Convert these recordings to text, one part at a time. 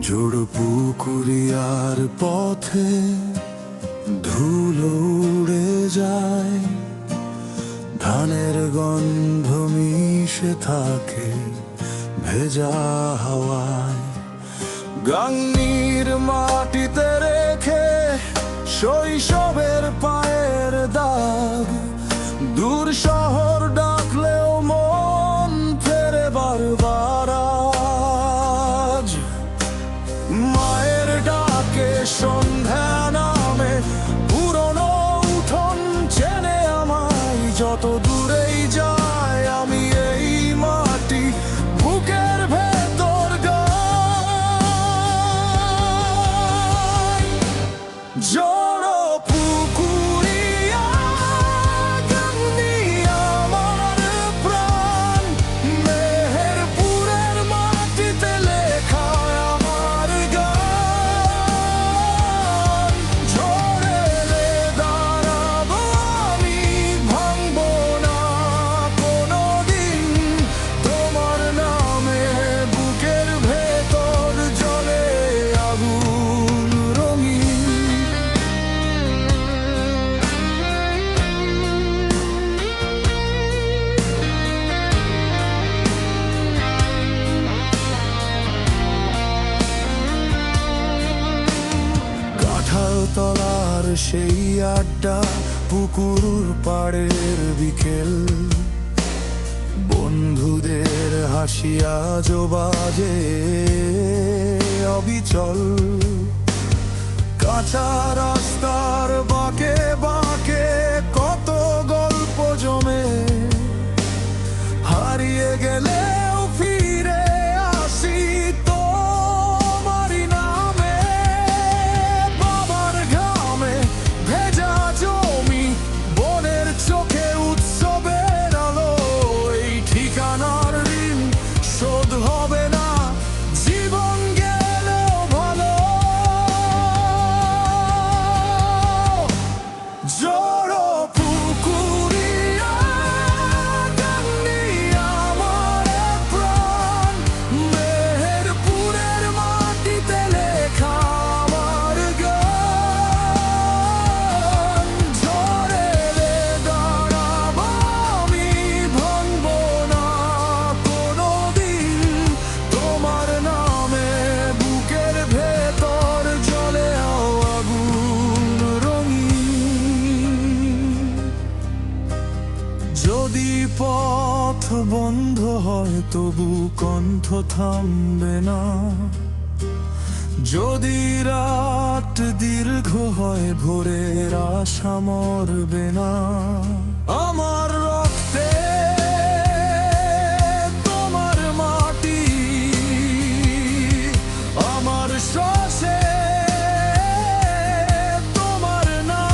জোড় পুকুরিয়ার পথে ধুলো উড়ে যায়, ধানের গন্ধ মিশে থাকে ভেজা হাওয়ায়। গাংনীর মাটিতে রেখে শৈশবের পায়ের দাগ, দূর শহর ডাকলেও মন ফেরে বারবার আজ। মায়ের ডাকে সন্ধ্যা নামে পুরনো উঠোন চেনে আমায়, যত দূরেই যায় আমি এই মাটি বুকের ভেতর গাই। জড়ো পুকুরিয়া গাংনী আমার প্রাণ, মেহেরপুরের মাটিতে লেখা আমার গান। ঝড়ে এলে দাঁড়াবো আমি, ভাঙবো না কোনোদিন, তোমার নামে বুকের ভেতর জ্বলে আগুন রঙিন। কাঁঠাল তলার সেই আড্ডা, পুকুর পাড়ের বিকেল, বন্ধুদের হাসি আজও বাজে অবিচল। কাঁচা রাস্তার বাঁকে বাঁকে কত গল্প জমে, হারিয়ে গেলেও ফিরে আসি তোমারই নামে। বাবার ঘামে ভেজা জমি, বোনের চোখে উৎসবের আলো, এই ঠিকানার ঋণ শোধ হবে না জীবন গেলেও ভালো। জড়ো পুকুরিয়া গাংনী আমার প্রাণ, মেহেরপুরের মাটিতে লেখা আমার গান। ঝড়ে এলে দাঁড়াবো আমি, ভাঙবো না কোনোদিন, তোমার নামে বুকের ভেতর জ্বলে আগুন রঙিন। যদি পথ বন্ধ হয় তবু কণ্ঠ থামবে না, যদি রাত দীর্ঘ হয় ভোরের আশা মরবে না। আমার রক্তে তোমার মাটি, আমার শ্বাসে তোমার নাম।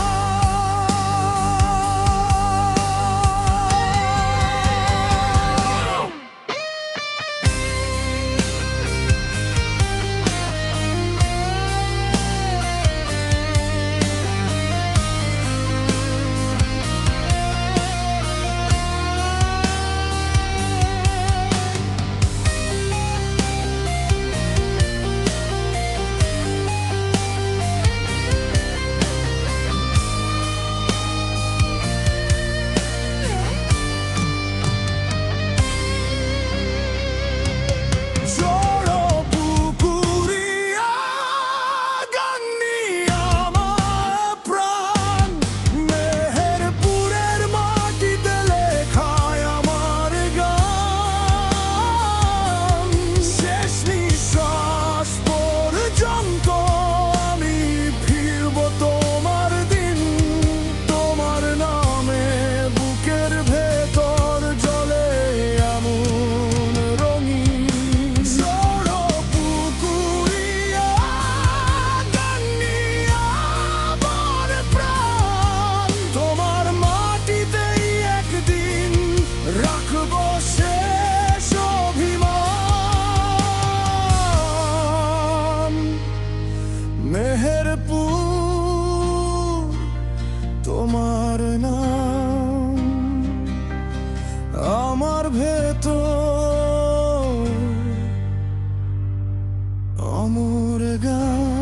অমর গান